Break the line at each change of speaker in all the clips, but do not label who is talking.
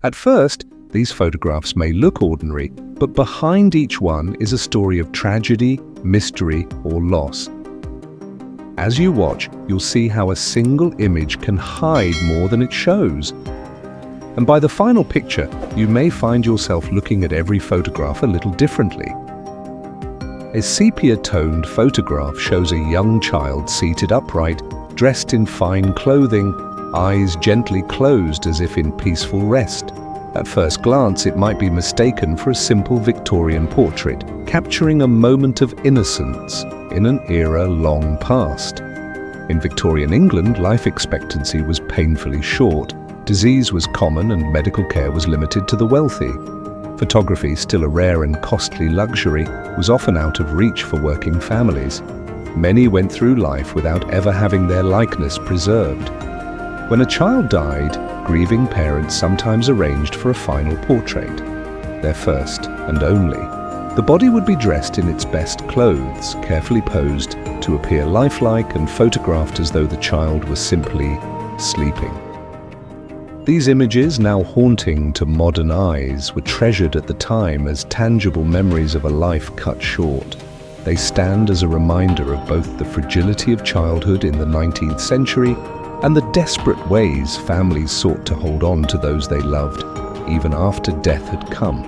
At first, these photographs may look ordinary, but behind each one is a story of tragedy, mystery, or loss. As you watch, you'll see how a single image can hide more than it shows. And by the final picture, you may find yourself looking at every photograph a little differently. A sepia-toned photograph shows a young child seated upright, dressed in fine clothing, eyes gently closed as if in peaceful rest. At first glance, it might be mistaken for a simple Victorian portrait, capturing a moment of innocence in an era long past. In Victorian England, life expectancy was painfully short. Disease was common and medical care was limited to the wealthy. Photography, still a rare and costly luxury, was often out of reach for working families. Many went through life without ever having their likeness preserved. When a child died, grieving parents sometimes arranged for a final portrait, their first and only. The body would be dressed in its best clothes, carefully posed to appear lifelike and photographed as though the child was simply sleeping. These images, now haunting to modern eyes, were treasured at the time as tangible memories of a life cut short. They stand as a reminder of both the fragility of childhood in the 19th century and the desperate ways families sought to hold on to those they loved, even after death had come.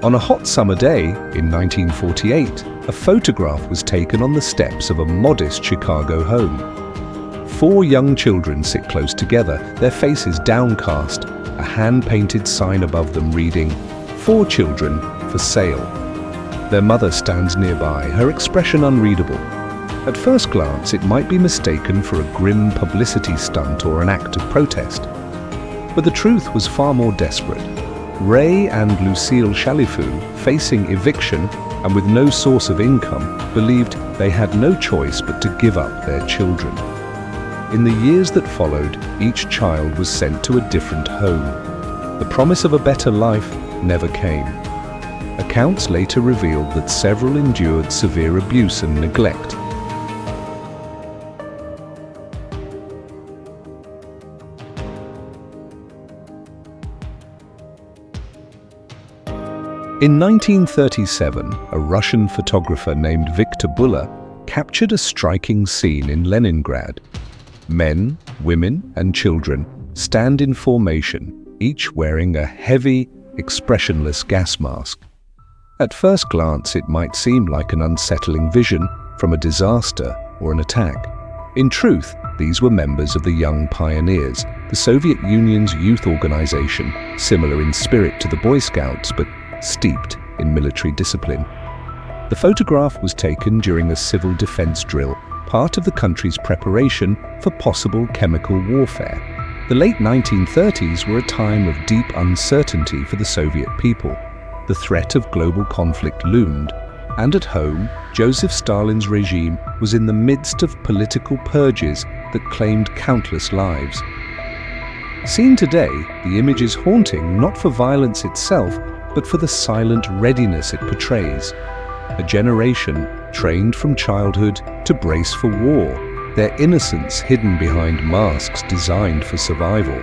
On a hot summer day in 1948, a photograph was taken on the steps of a modest Chicago home. 4 young children sit close together, their faces downcast, a hand-painted sign above them reading, "For children, for sale." Their mother stands nearby, her expression unreadable. At first glance, it might be mistaken for a grim publicity stunt or an act of protest. But the truth was far more desperate. Ray and Lucille Chalifoux, facing eviction and with no source of income, believed they had no choice but to give up their children. In the years that followed, each child was sent to a different home. The promise of a better life never came. Accounts later revealed that several endured severe abuse and neglect. In 1937, a Russian photographer named Victor Buller captured a striking scene in Leningrad. Men, women, and children stand in formation, each wearing a heavy, expressionless gas mask. At first glance, it might seem like an unsettling vision from a disaster or an attack. In truth, these were members of the Young Pioneers, the Soviet Union's youth organization, similar in spirit to the Boy Scouts, but steeped in military discipline. The photograph was taken during a civil defense drill, part of the country's preparation for possible chemical warfare. The late 1930s were a time of deep uncertainty for the Soviet people. The threat of global conflict loomed, and at home, Joseph Stalin's regime was in the midst of political purges that claimed countless lives. Seen today, the image is haunting not for violence itself, but for the silent readiness it portrays. A generation trained from childhood to brace for war, their innocence hidden behind masks designed for survival.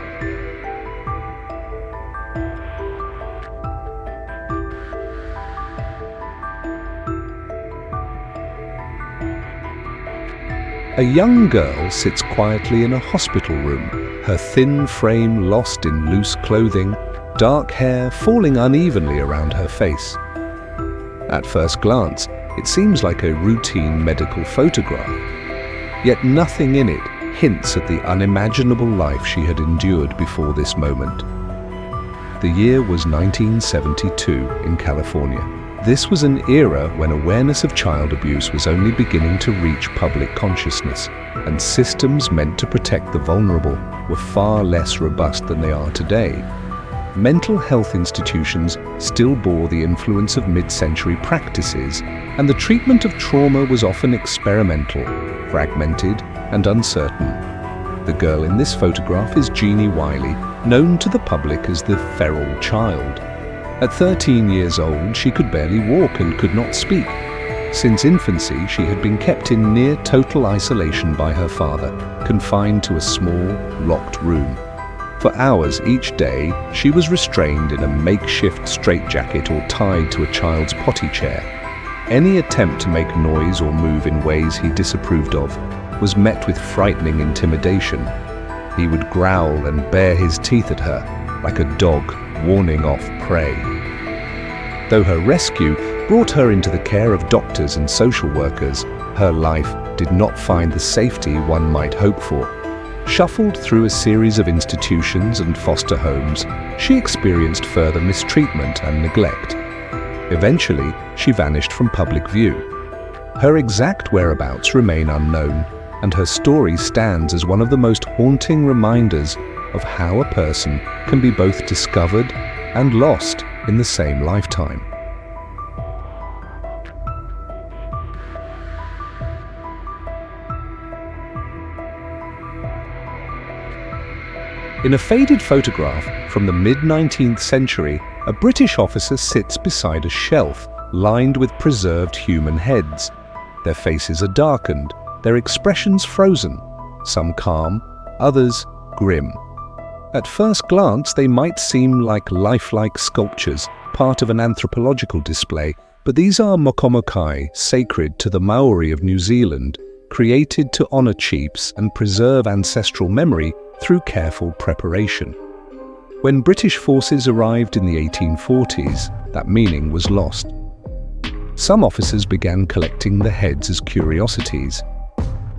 A young girl sits quietly in a hospital room, her thin frame lost in loose clothing, dark hair falling unevenly around her face. At first glance, it seems like a routine medical photograph, yet nothing in it hints at the unimaginable life she had endured before this moment. The year was 1972 in California. This was an era when awareness of child abuse was only beginning to reach public consciousness, and systems meant to protect the vulnerable were far less robust than they are today. Mental health institutions still bore the influence of mid-century practices, and the treatment of trauma was often experimental, fragmented, and uncertain. The girl in this photograph is Genie Wiley, known to the public as the feral child. At 13 years old, she could barely walk and could not speak. Since infancy, she had been kept in near total isolation by her father, confined to a small, locked room. For hours each day, she was restrained in a makeshift straitjacket or tied to a child's potty chair. Any attempt to make noise or move in ways he disapproved of was met with frightening intimidation. He would growl and bare his teeth at her, like a dog warning off prey. Though her rescue brought her into the care of doctors and social workers, her life did not find the safety one might hope for. Shuffled through a series of institutions and foster homes, she experienced further mistreatment and neglect. Eventually, she vanished from public view. Her exact whereabouts remain unknown, and her story stands as one of the most haunting reminders of how a person can be both discovered and lost in the same lifetime. In a faded photograph from the mid-19th century, a British officer sits beside a shelf lined with preserved human heads. Their faces are darkened, their expressions frozen, some calm, others grim. At first glance, they might seem like lifelike sculptures, part of an anthropological display, but these are mokomokai, sacred to the Maori of New Zealand, created to honor chiefs and preserve ancestral memory through careful preparation. When British forces arrived in the 1840s, that meaning was lost. Some officers began collecting the heads as curiosities.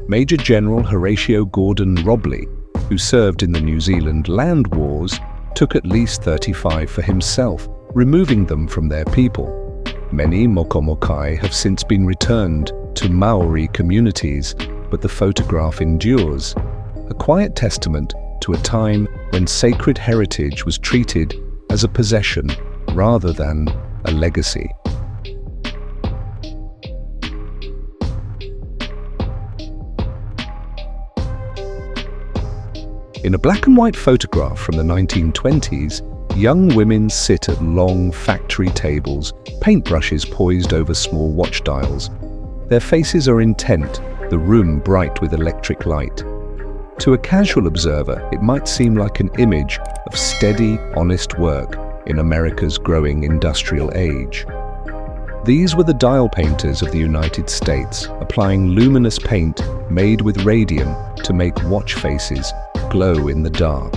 Major General Horatio Gordon Robley, who served in the New Zealand Land Wars, took at least 35 for himself, removing them from their people. Many mokomokai have since been returned to Maori communities, but the photograph endures, a quiet testament to a time when sacred heritage was treated as a possession rather than a legacy. In a black and white photograph from the 1920s, young women sit at long factory tables, paintbrushes poised over small watch dials. Their faces are intent, the room bright with electric light. To a casual observer, it might seem like an image of steady, honest work in America's growing industrial age. These were the dial painters of the United States, applying luminous paint made with radium to make watch faces glow in the dark.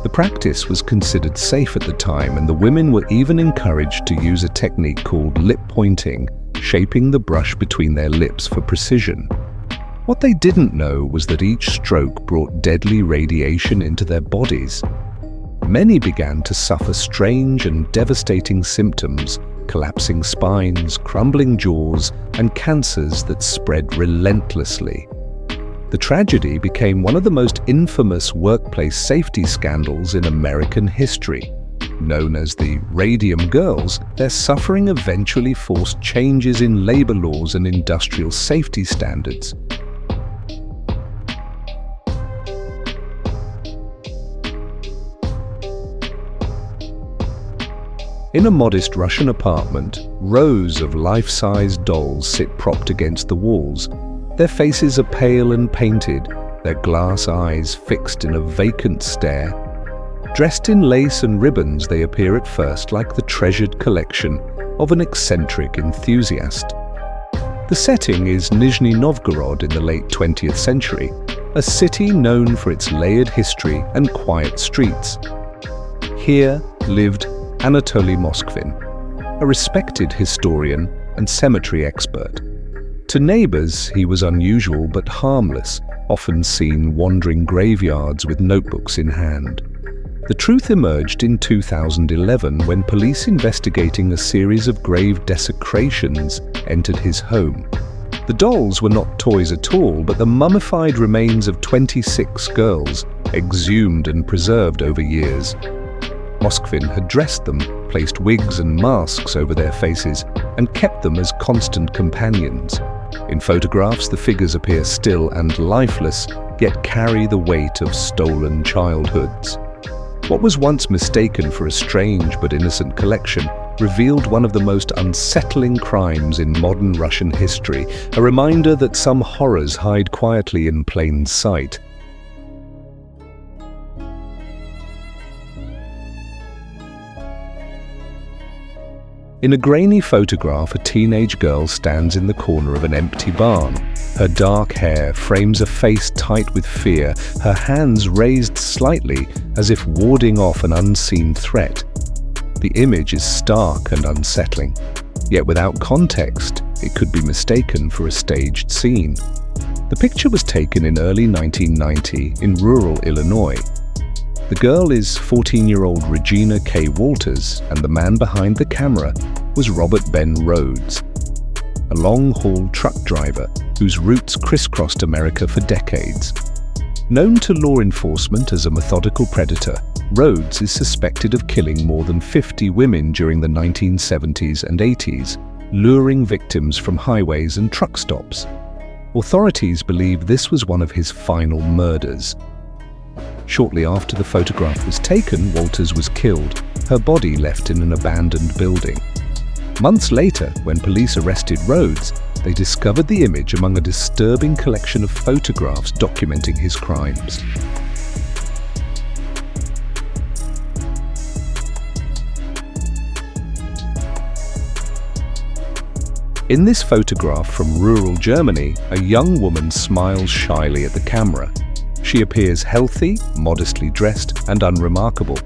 The practice was considered safe at the time, and the women were even encouraged to use a technique called lip pointing, shaping the brush between their lips for precision. What they didn't know was that each stroke brought deadly radiation into their bodies. Many began to suffer strange and devastating symptoms, collapsing spines, crumbling jaws, and cancers that spread relentlessly. The tragedy became one of the most infamous workplace safety scandals in American history. Known as the Radium Girls, their suffering eventually forced changes in labor laws and industrial safety standards. In a modest Russian apartment, rows of life-size dolls sit propped against the walls. Their faces are pale and painted, their glass eyes fixed in a vacant stare. Dressed in lace and ribbons, they appear at first like the treasured collection of an eccentric enthusiast. The setting is Nizhny Novgorod in the late 20th century, a city known for its layered history and quiet streets. Here lived Anatoly Moskvin, a respected historian and cemetery expert. To neighbors, he was unusual but harmless, often seen wandering graveyards with notebooks in hand. The truth emerged in 2011 when police investigating a series of grave desecrations entered his home. The dolls were not toys at all, but the mummified remains of 26 girls, exhumed and preserved over years. Moskvin had dressed them, placed wigs and masks over their faces, and kept them as constant companions. In photographs, the figures appear still and lifeless, yet carry the weight of stolen childhoods. What was once mistaken for a strange but innocent collection revealed one of the most unsettling crimes in modern Russian history, a reminder that some horrors hide quietly in plain sight. In a grainy photograph, a teenage girl stands in the corner of an empty barn. Her dark hair frames a face tight with fear, her hands raised slightly as if warding off an unseen threat. The image is stark and unsettling, yet without context, it could be mistaken for a staged scene. The picture was taken in early 1990 in rural Illinois. The girl is 14-year-old Regina Walters, and the man behind the camera was Robert Ben Rhodes, a long-haul truck driver whose routes crisscrossed America for decades. Known to law enforcement as a methodical predator, Rhodes is suspected of killing more than 50 women during the 1970s and 80s, luring victims from highways and truck stops. Authorities believe this was one of his final murders. Shortly after the photograph was taken, Walters was killed, her body left in an abandoned building. Months later, when police arrested Rhodes, they discovered the image among a disturbing collection of photographs documenting his crimes. In this photograph from rural Germany, a young woman smiles shyly at the camera. She appears healthy, modestly dressed, and unremarkable.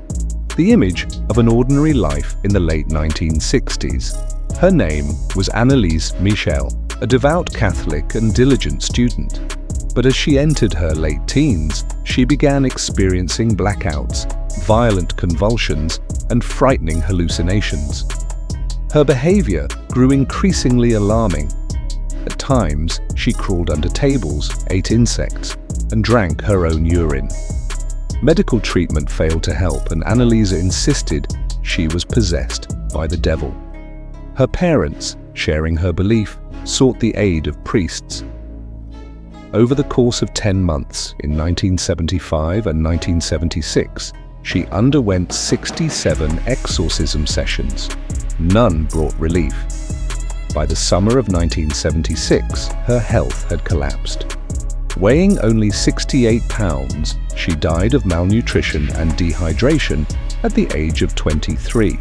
The image of an ordinary life in the late 1960s. Her name was Anneliese Michel, a devout Catholic and diligent student. But as she entered her late teens, she began experiencing blackouts, violent convulsions, and frightening hallucinations. Her behavior grew increasingly alarming. At times, she crawled under tables, ate insects, and drank her own urine. Medical treatment failed to help, and Anneliese insisted she was possessed by the devil. Her parents, sharing her belief, sought the aid of priests. Over the course of 10 months, in 1975 and 1976, she underwent 67 exorcism sessions. None brought relief. By the summer of 1976, her health had collapsed. Weighing only 68 pounds, she died of malnutrition and dehydration at the age of 23.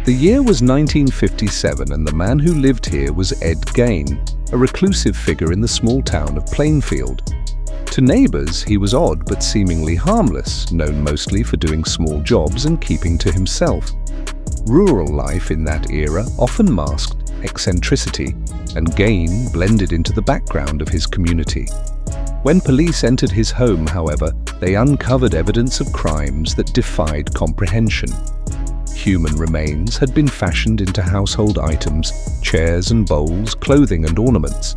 The year was 1957, and the man who lived here was Ed Gein, a reclusive figure in the small town of Plainfield. To neighbors, he was odd but seemingly harmless, known mostly for doing small jobs and keeping to himself. Rural life in that era often masked eccentricity, and Gein blended into the background of his community. When police entered his home, however, they uncovered evidence of crimes that defied comprehension. Human remains had been fashioned into household items, chairs and bowls, clothing and ornaments.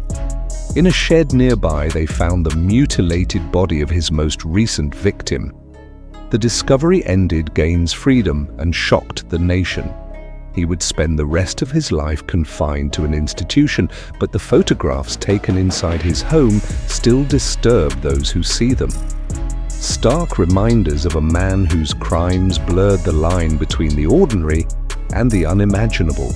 In a shed nearby, they found the mutilated body of his most recent victim. The discovery ended Gein's freedom and shocked the nation. He would spend the rest of his life confined to an institution, but the photographs taken inside his home still disturb those who see them. Stark reminders of a man whose crimes blurred the line between the ordinary and the unimaginable.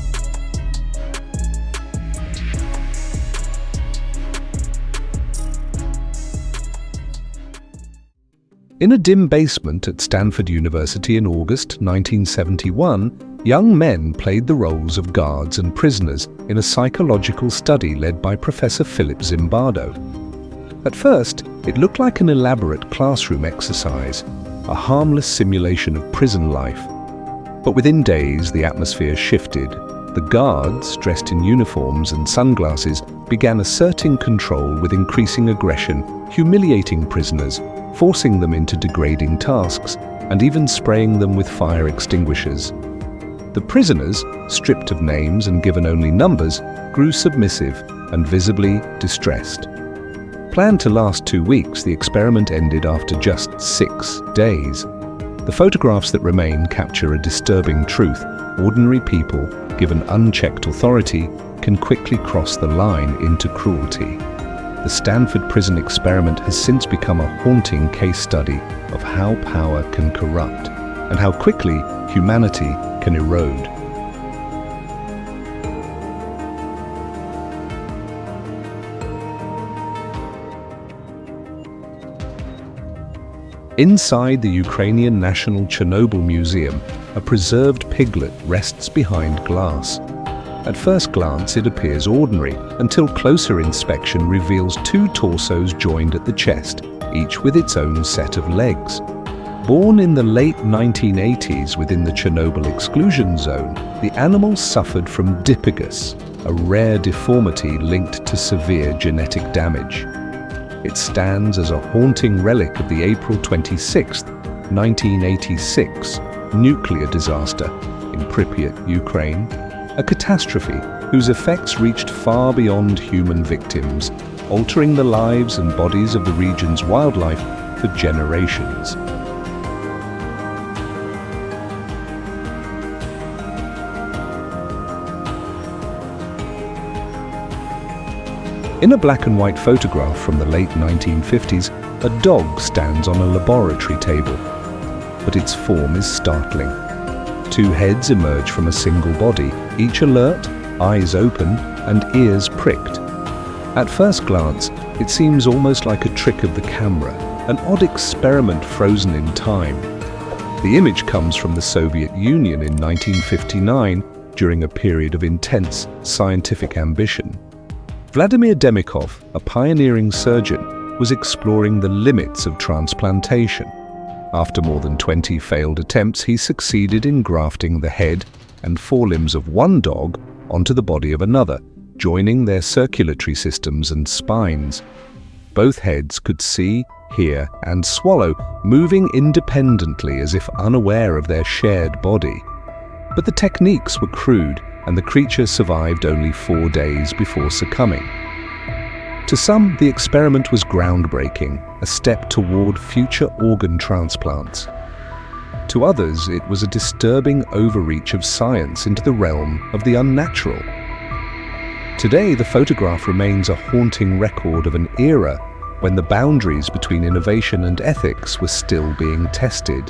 In a dim basement at Stanford University in August 1971, young men played the roles of guards and prisoners in a psychological study led by Professor Philip Zimbardo. At first, it looked like an elaborate classroom exercise, a harmless simulation of prison life. But within days, the atmosphere shifted. The guards, dressed in uniforms and sunglasses, began asserting control with increasing aggression, humiliating prisoners, forcing them into degrading tasks, and even spraying them with fire extinguishers. The prisoners, stripped of names and given only numbers, grew submissive and visibly distressed. Planned to last 2 weeks, the experiment ended after just 6 days. The photographs that remain capture a disturbing truth. Ordinary people, given unchecked authority, can quickly cross the line into cruelty. The Stanford prison experiment has since become a haunting case study of how power can corrupt and how quickly humanity can erode. Inside the Ukrainian National Chernobyl Museum, a preserved piglet rests behind glass. At first glance, it appears ordinary, until closer inspection reveals two torsos joined at the chest, each with its own set of legs. Born in the late 1980s within the Chernobyl exclusion zone, the animal suffered from dipigus, a rare deformity linked to severe genetic damage. It stands as a haunting relic of the April 26, 1986, nuclear disaster in Pripyat, Ukraine, a catastrophe whose effects reached far beyond human victims, altering the lives and bodies of the region's wildlife for generations. In a black and white photograph from the late 1950s, a dog stands on a laboratory table, but its form is startling. Two heads emerge from a single body, each alert, eyes open, and ears pricked. At first glance, it seems almost like a trick of the camera, an odd experiment frozen in time. The image comes from the Soviet Union in 1959, during a period of intense scientific ambition. Vladimir Demikov, a pioneering surgeon, was exploring the limits of transplantation. After more than 20 failed attempts, he succeeded in grafting the head and forelimbs of one dog onto the body of another, joining their circulatory systems and spines. Both heads could see, hear, and swallow, moving independently as if unaware of their shared body. But the techniques were crude, and the creature survived only 4 days before succumbing. To some, the experiment was groundbreaking, a step toward future organ transplants. To others, it was a disturbing overreach of science into the realm of the unnatural. Today, the photograph remains a haunting record of an era when the boundaries between innovation and ethics were still being tested.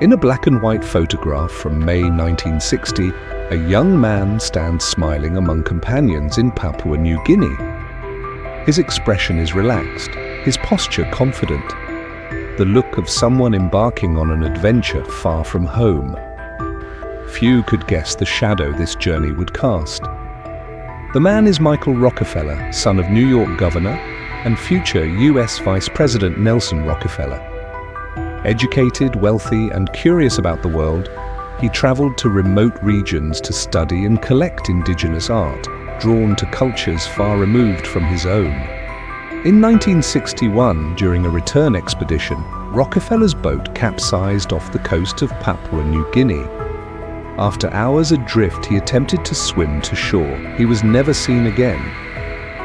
In a black and white photograph from May 1960, a young man stands smiling among companions in Papua New Guinea. His expression is relaxed, his posture confident, the look of someone embarking on an adventure far from home. Few could guess the shadow this journey would cast. The man is Michael Rockefeller, son of New York governor and future US Vice President Nelson Rockefeller. Educated, wealthy, and curious about the world, he traveled to remote regions to study and collect indigenous art, drawn to cultures far removed from his own. In 1961, during a return expedition, Rockefeller's boat capsized off the coast of Papua New Guinea. After hours adrift, he attempted to swim to shore. He was never seen again.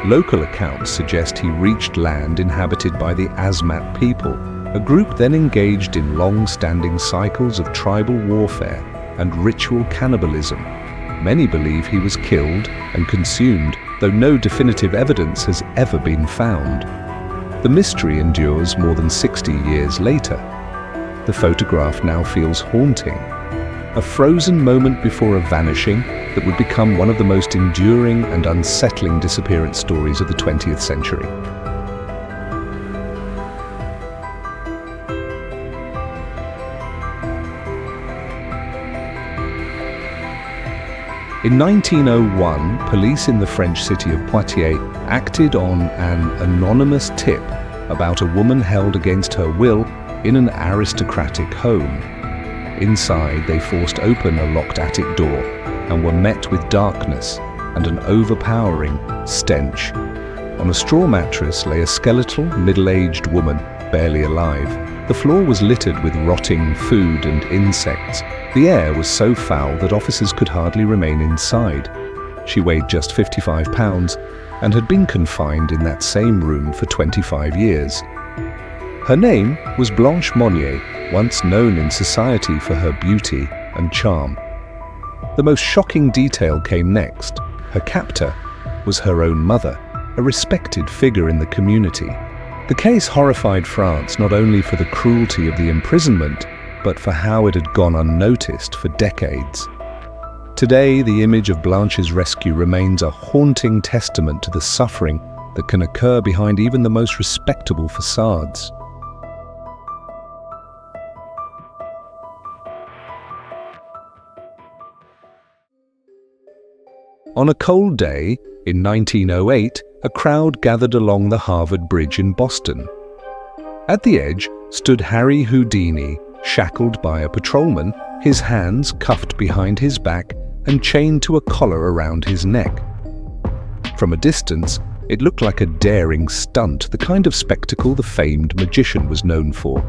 Local accounts suggest he reached land inhabited by the Asmat people, a group then engaged in long-standing cycles of tribal warfare and ritual cannibalism. Many believe he was killed and consumed, though no definitive evidence has ever been found. The mystery endures more than 60 years later. The photograph now feels haunting, a frozen moment before a vanishing that would become one of the most enduring and unsettling disappearance stories of the 20th century. In 1901, police in the French city of Poitiers acted on an anonymous tip about a woman held against her will in an aristocratic home. Inside, they forced open a locked attic door and were met with darkness and an overpowering stench. On a straw mattress lay a skeletal, middle-aged woman, barely alive. The floor was littered with rotting food and insects. The air was so foul that officers could hardly remain inside. She weighed just 55 pounds and had been confined in that same room for 25 years. Her name was Blanche Monnier, once known in society for her beauty and charm. The most shocking detail came next. Her captor was her own mother, a respected figure in the community. The case horrified France not only for the cruelty of the imprisonment, but for how it had gone unnoticed for decades. Today, the image of Blanche's rescue remains a haunting testament to the suffering that can occur behind even the most respectable facades. On a cold day in 1908, a crowd gathered along the Harvard Bridge in Boston. At the edge stood Harry Houdini, shackled by a patrolman, his hands cuffed behind his back and chained to a collar around his neck. From a distance, it looked like a daring stunt, the kind of spectacle the famed magician was known for.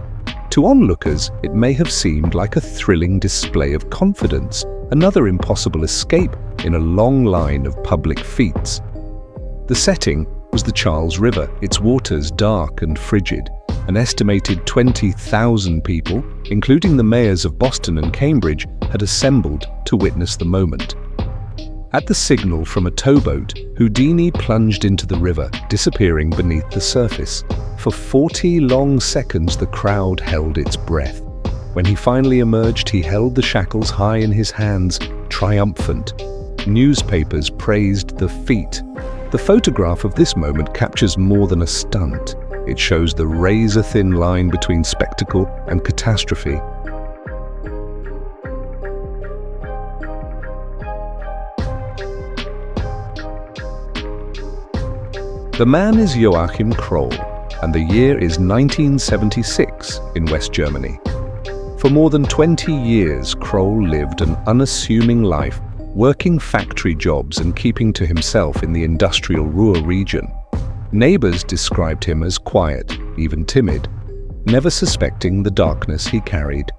To onlookers, it may have seemed like a thrilling display of confidence, another impossible escape in a long line of public feats. The setting was the Charles River, its waters dark and frigid. An estimated 20,000 people, including the mayors of Boston and Cambridge, had assembled to witness the moment. At the signal from a towboat, Houdini plunged into the river, disappearing beneath the surface. For 40 long seconds, the crowd held its breath. When he finally emerged, he held the shackles high in his hands, triumphant. Newspapers praised the feat. The photograph of this moment captures more than a stunt. It shows the razor-thin line between spectacle and catastrophe. The man is Joachim Kroll, and the year is 1976 in West Germany. For more than 20 years, Kroll lived an unassuming life, working factory jobs and keeping to himself in the industrial Ruhr region. Neighbors described him as quiet, even timid, never suspecting the darkness he carried.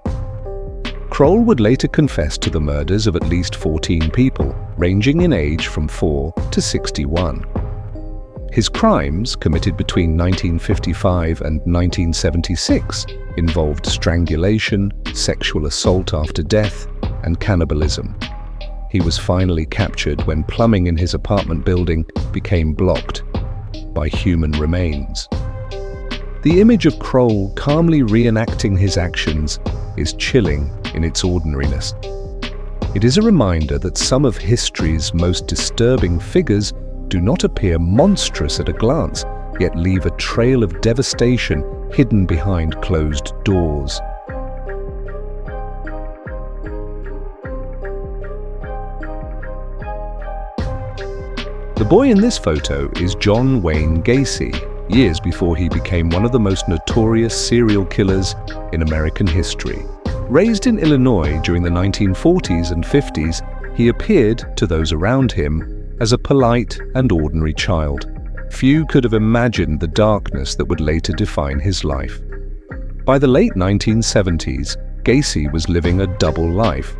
Kroll would later confess to the murders of at least 14 people, ranging in age from 4 to 61. His crimes, committed between 1955 and 1976, involved strangulation, sexual assault after death, and cannibalism. He was finally captured when plumbing in his apartment building became blocked by human remains. The image of Kroll calmly reenacting his actions is chilling in its ordinariness. It is a reminder that some of history's most disturbing figures do not appear monstrous at a glance, yet leave a trail of devastation hidden behind closed doors. The boy in this photo is John Wayne Gacy, years before he became one of the most notorious serial killers in American history. Raised in Illinois during the 1940s and 50s, he appeared, to those around him, as a polite and ordinary child. Few could have imagined the darkness that would later define his life. By the late 1970s, Gacy was living a double life.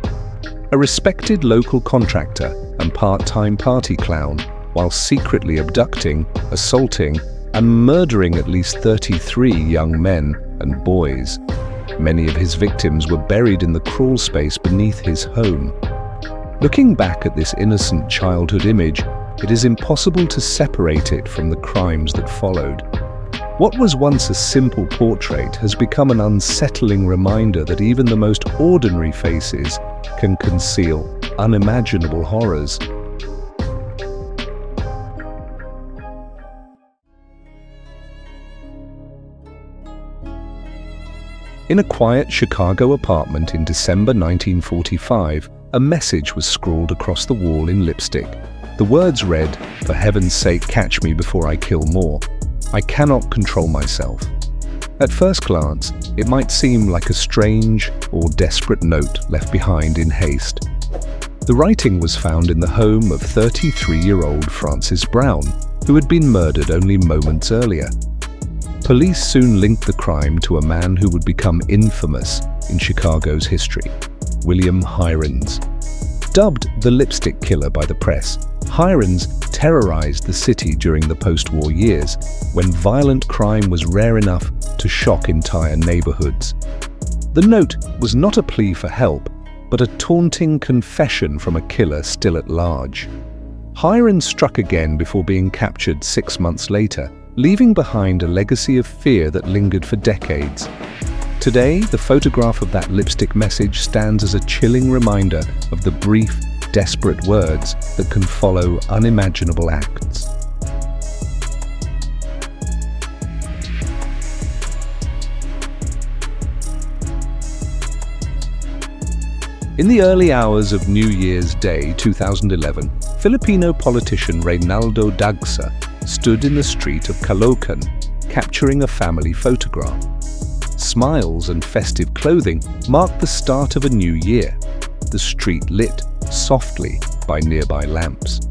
A respected local contractor and part-time party clown, while secretly abducting, assaulting, and murdering at least 33 young men and boys. Many of his victims were buried in the crawl space beneath his home. Looking back at this innocent childhood image, it is impossible to separate it from the crimes that followed. What was once a simple portrait has become an unsettling reminder that even the most ordinary faces can conceal unimaginable horrors. In a quiet Chicago apartment in December 1945, a message was scrawled across the wall in lipstick. The words read, "For heaven's sake, catch me before I kill more. I cannot control myself." At first glance, it might seem like a strange or desperate note left behind in haste. The writing was found in the home of 33-year-old Frances Brown, who had been murdered only moments earlier. Police soon linked the crime to a man who would become infamous in Chicago's history, William Hirons. Dubbed the lipstick killer by the press, Hirons terrorized the city during the post-war years, when violent crime was rare enough to shock entire neighborhoods. The note was not a plea for help, but a taunting confession from a killer still at large. Hiron struck again before being captured 6 months later, leaving behind a legacy of fear that lingered for decades. Today, the photograph of that lipstick message stands as a chilling reminder of the brief, desperate words that can follow unimaginable acts. In the early hours of New Year's Day 2011, Filipino politician Reynaldo Dagsa stood in the street of Caloocan, capturing a family photograph. Smiles and festive clothing marked the start of a new year, the street lit softly by nearby lamps.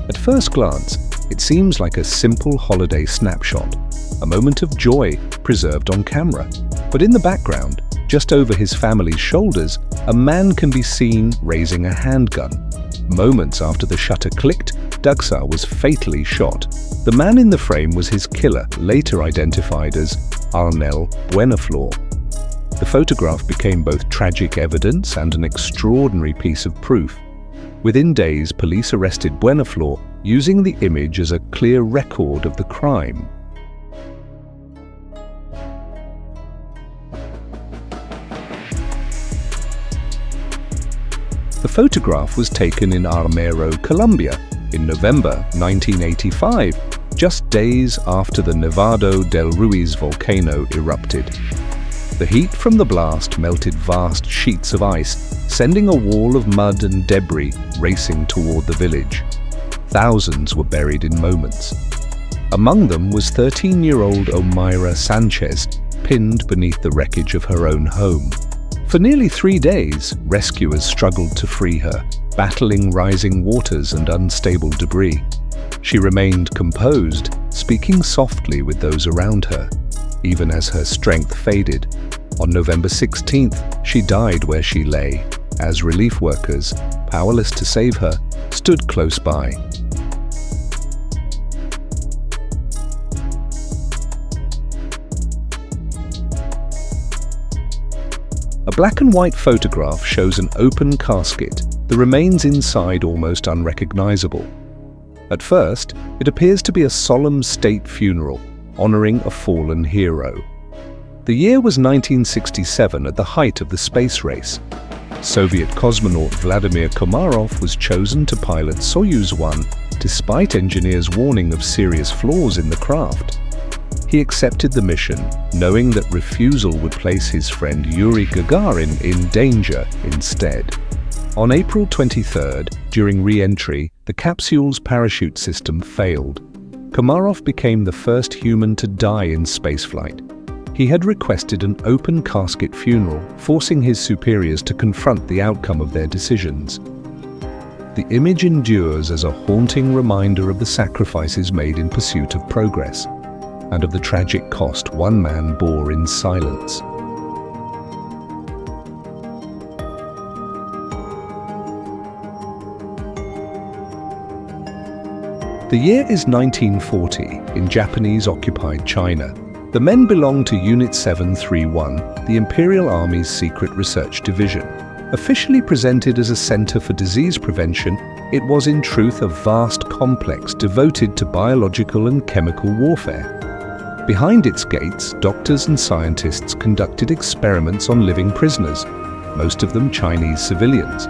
At first glance, it seems like a simple holiday snapshot, a moment of joy preserved on camera. But in the background, just over his family's shoulders, a man can be seen raising a handgun. Moments after the shutter clicked, Dagsa was fatally shot. The man in the frame was his killer, later identified as Arnel Buenaflor. The photograph became both tragic evidence and an extraordinary piece of proof. Within days, police arrested Buenaflor, using the image as a clear record of the crime. The photograph was taken in Armero, Colombia, in November 1985, just days after the Nevado del Ruiz volcano erupted. The heat from the blast melted vast sheets of ice, sending a wall of mud and debris racing toward the village. Thousands were buried in moments. Among them was 13-year-old Omayra Sanchez, pinned beneath the wreckage of her own home. For nearly 3 days, rescuers struggled to free her, battling rising waters and unstable debris. She remained composed, speaking softly with those around her, even as her strength faded. On November 16th, she died where she lay, as relief workers, powerless to save her, stood close by. A black and white photograph shows an open casket, the remains inside almost unrecognizable. At first, it appears to be a solemn state funeral, honoring a fallen hero. The year was 1967, at the height of the space race. Soviet cosmonaut Vladimir Komarov was chosen to pilot Soyuz 1, despite engineers' warning of serious flaws in the craft. He accepted the mission, knowing that refusal would place his friend Yuri Gagarin in danger instead. On April 23rd, during re-entry, the capsule's parachute system failed. Komarov became the first human to die in spaceflight. He had requested an open casket funeral, forcing his superiors to confront the outcome of their decisions. The image endures as a haunting reminder of the sacrifices made in pursuit of progress, and of the tragic cost one man bore in silence. The year is 1940 in Japanese-occupied China. The men belonged to Unit 731, the Imperial Army's secret research division. Officially presented as a center for disease prevention, it was in truth a vast complex devoted to biological and chemical warfare. Behind its gates, doctors and scientists conducted experiments on living prisoners, most of them Chinese civilians.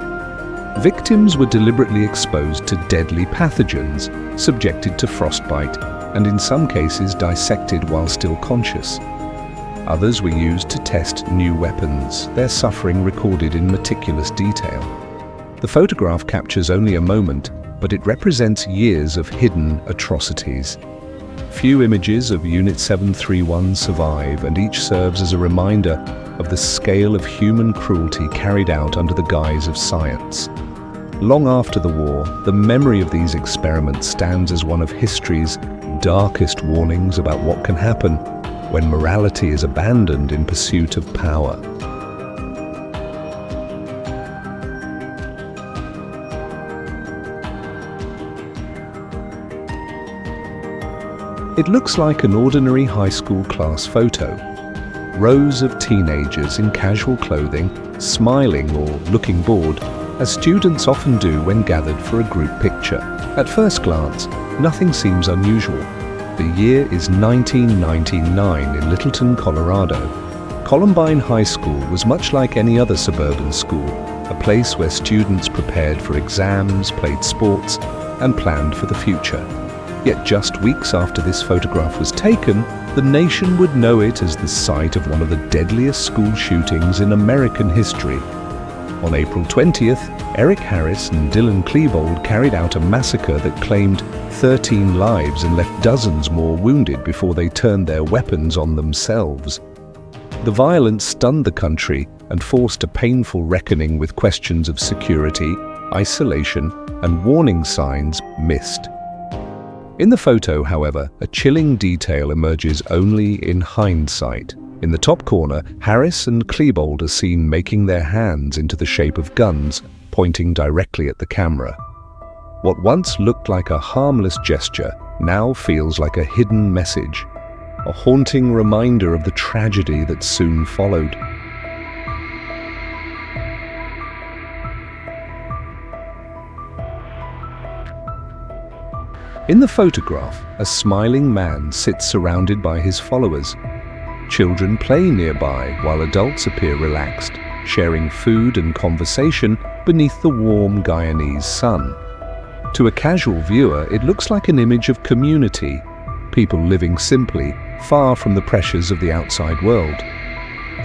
Victims were deliberately exposed to deadly pathogens, subjected to frostbite, and in some cases dissected while still conscious. Others were used to test new weapons, their suffering recorded in meticulous detail. The photograph captures only a moment, but it represents years of hidden atrocities. Few images of Unit 731 survive, and each serves as a reminder of the scale of human cruelty carried out under the guise of science. Long after the war, the memory of these experiments stands as one of history's darkest warnings about what can happen when morality is abandoned in pursuit of power. It looks like an ordinary high school class photo. Rows of teenagers in casual clothing, smiling or looking bored, as students often do when gathered for a group picture. At first glance, nothing seems unusual. The year is 1999 in Littleton, Colorado. Columbine High School was much like any other suburban school, a place where students prepared for exams, played sports, and planned for the future. Yet just weeks after this photograph was taken, the nation would know it as the site of one of the deadliest school shootings in American history. On April 20th, Eric Harris and Dylan Klebold carried out a massacre that claimed 13 lives and left dozens more wounded before they turned their weapons on themselves. The violence stunned the country and forced a painful reckoning with questions of security, isolation, and warning signs missed. In the photo, however, a chilling detail emerges only in hindsight. In the top corner, Harris and Klebold are seen making their hands into the shape of guns, pointing directly at the camera. What once looked like a harmless gesture now feels like a hidden message, a haunting reminder of the tragedy that soon followed. In the photograph, a smiling man sits surrounded by his followers. Children play nearby while adults appear relaxed, sharing food and conversation beneath the warm Guyanese sun. To a casual viewer, it looks like an image of community, people living simply, far from the pressures of the outside world.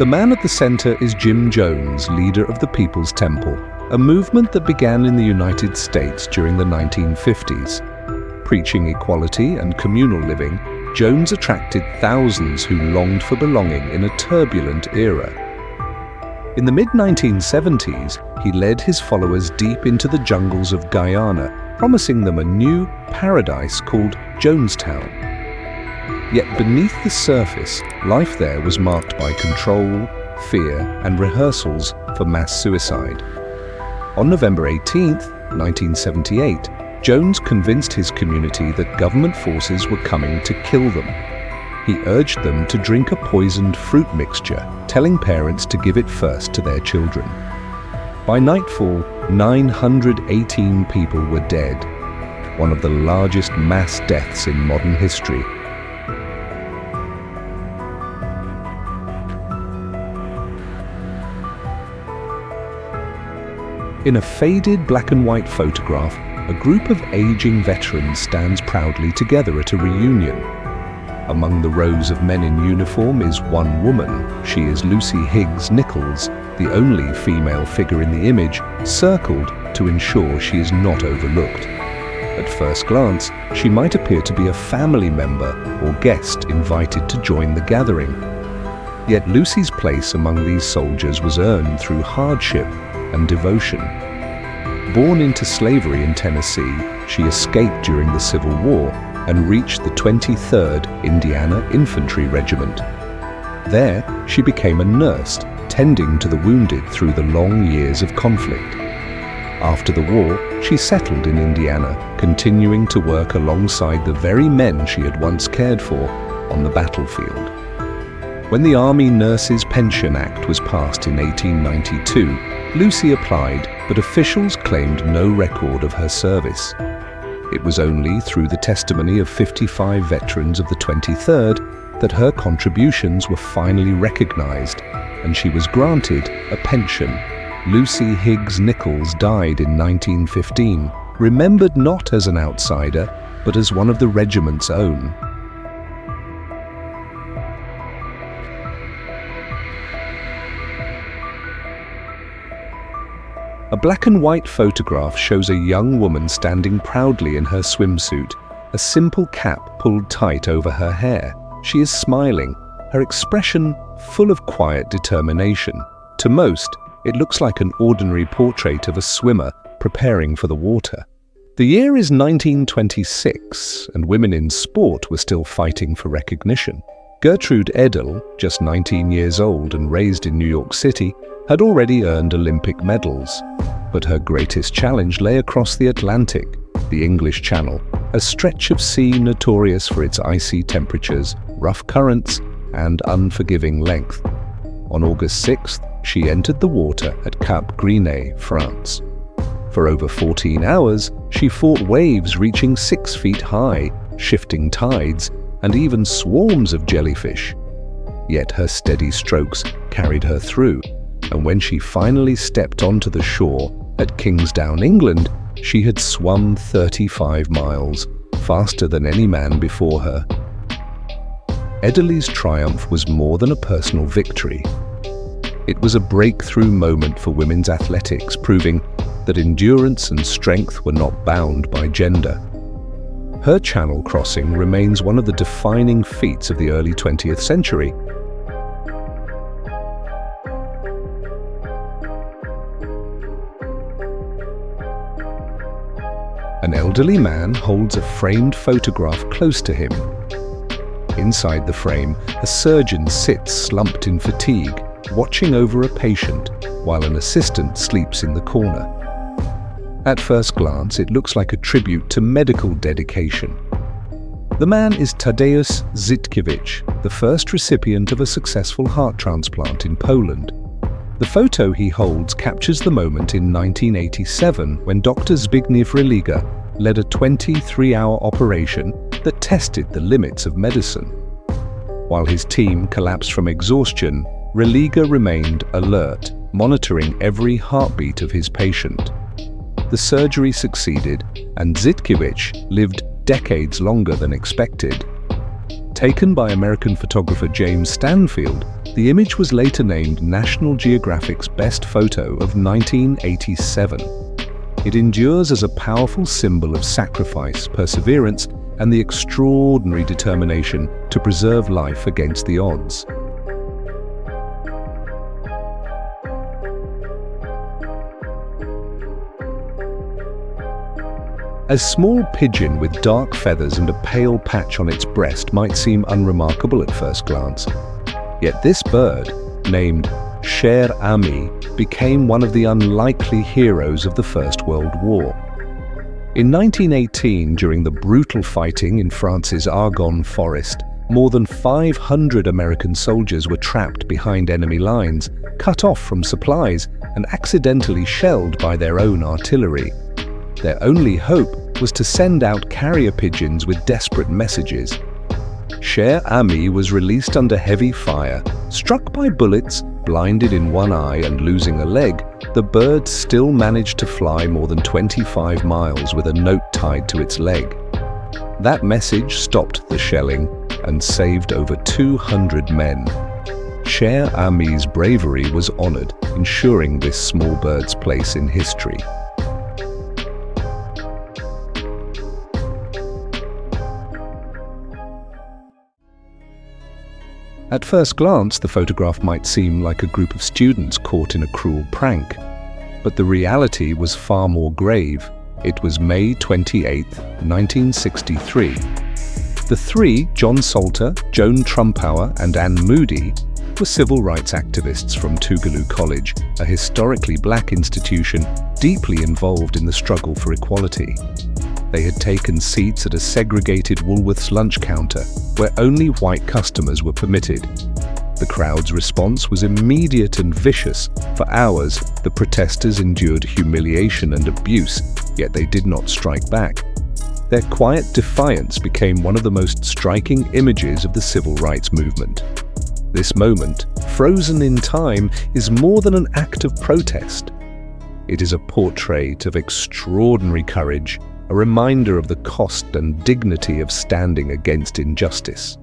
The man at the center is Jim Jones, leader of the People's Temple, a movement that began in the United States during the 1950s. Preaching equality and communal living, Jones attracted thousands who longed for belonging in a turbulent era. In the mid-1970s, he led his followers deep into the jungles of Guyana, promising them a new paradise called Jonestown. Yet beneath the surface, life there was marked by control, fear, and rehearsals for mass suicide. On November 18, 1978, Jones convinced his community that government forces were coming to kill them. He urged them to drink a poisoned fruit mixture, telling parents to give it first to their children. By nightfall, 918 people were dead, one of the largest mass deaths in modern history. In a faded black and white photograph, a group of aging veterans stands proudly together at a reunion. Among the rows of men in uniform is one woman. She is Lucy Higgs Nichols, the only female figure in the image, circled to ensure she is not overlooked. At first glance, she might appear to be a family member or guest invited to join the gathering. Yet Lucy's place among these soldiers was earned through hardship and devotion. Born into slavery in Tennessee, she escaped during the Civil War and reached the 23rd Indiana Infantry Regiment. There, she became a nurse, tending to the wounded through the long years of conflict. After the war, she settled in Indiana, continuing to work alongside the very men she had once cared for on the battlefield. When the Army Nurses Pension Act was passed in 1892, Lucy applied, but officials claimed no record of her service. It was only through the testimony of 55 veterans of the 23rd that her contributions were finally recognized, and she was granted a pension. Lucy Higgs Nichols died in 1915, remembered not as an outsider, but as one of the regiment's own. A black and white photograph shows a young woman standing proudly in her swimsuit, a simple cap pulled tight over her hair. She is smiling, her expression full of quiet determination. To most, it looks like an ordinary portrait of a swimmer preparing for the water. The year is 1926, and women in sport were still fighting for recognition. Gertrude Ederle, just 19 years old and raised in New York City, had already earned Olympic medals. But her greatest challenge lay across the Atlantic, the English Channel. a stretch of sea notorious for its icy temperatures, rough currents, and unforgiving length. On August 6th, she entered the water at Cap Gris-Nez, France. For over 14 hours, she fought waves reaching 6 feet high, shifting tides, and even swarms of jellyfish. Yet her steady strokes carried her through, and when she finally stepped onto the shore at Kingsdown, England, she had swum 35 miles, faster than any man before her. Ederle's triumph was more than a personal victory. It was a breakthrough moment for women's athletics, proving that endurance and strength were not bound by gender. Her channel crossing remains one of the defining feats of the early 20th century. An elderly man holds a framed photograph close to him. Inside the frame, a surgeon sits slumped in fatigue, watching over a patient, while an assistant sleeps in the corner. At first glance, it looks like a tribute to medical dedication. The man is Tadeusz Zytkiewicz, the first recipient of a successful heart transplant in Poland. The photo he holds captures the moment in 1987 when Dr. Zbigniew Religa led a 23-hour operation that tested the limits of medicine. While his team collapsed from exhaustion, Religa remained alert, monitoring every heartbeat of his patient. The surgery succeeded, and Zytkiewicz lived decades longer than expected. Taken by American photographer James Stanfield, the image was later named National Geographic's Best Photo of 1987. It endures as a powerful symbol of sacrifice, perseverance, and the extraordinary determination to preserve life against the odds. A small pigeon with dark feathers and a pale patch on its breast might seem unremarkable at first glance. Yet this bird, named Cher Ami, became one of the unlikely heroes of the First World War. In 1918, during the brutal fighting in France's Argonne forest, more than 500 American soldiers were trapped behind enemy lines, cut off from supplies, and accidentally shelled by their own artillery. Their only hope was to send out carrier pigeons with desperate messages. Cher Ami was released under heavy fire. Struck by bullets, blinded in one eye and losing a leg, the bird still managed to fly more than 25 miles with a note tied to its leg. That message stopped the shelling and saved over 200 men. Cher Ami's bravery was honored, ensuring this small bird's place in history. At first glance, the photograph might seem like a group of students caught in a cruel prank. But the reality was far more grave. It was May 28, 1963. The three, John Salter, Joan Trumpauer, and Anne Moody, were civil rights activists from Tougaloo College, a historically black institution deeply involved in the struggle for equality. They had taken seats at a segregated Woolworths lunch counter where only white customers were permitted. The crowd's response was immediate and vicious. For hours, the protesters endured humiliation and abuse, yet they did not strike back. Their quiet defiance became one of the most striking images of the civil rights movement. This moment, frozen in time, is more than an act of protest. It is a portrait of extraordinary courage, a reminder of the cost and dignity of standing against injustice.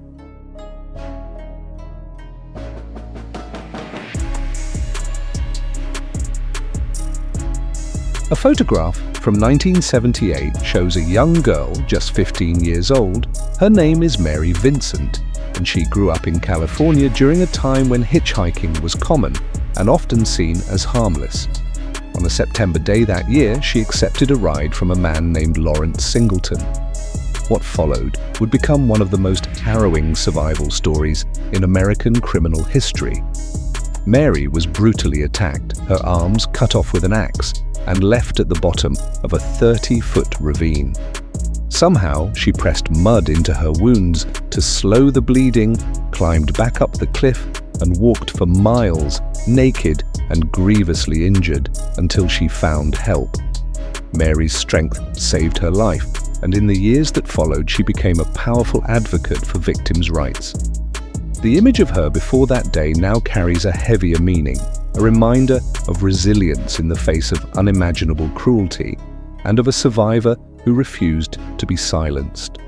A photograph from 1978 shows a young girl, just 15 years old. Her name is Mary Vincent, and she grew up in California during a time when hitchhiking was common and often seen as harmless. On a September day that year, she accepted a ride from a man named Lawrence Singleton. What followed would become one of the most harrowing survival stories in American criminal history. Mary was brutally attacked, her arms cut off with an axe, and left at the bottom of a 30-foot ravine. Somehow, she pressed mud into her wounds to slow the bleeding, climbed back up the cliff, and walked for miles, naked and grievously injured, until she found help. Mary's strength saved her life, and in the years that followed, she became a powerful advocate for victims' rights. The image of her before that day now carries a heavier meaning, a reminder of resilience in the face of unimaginable cruelty, and of a survivor who refused to be silenced.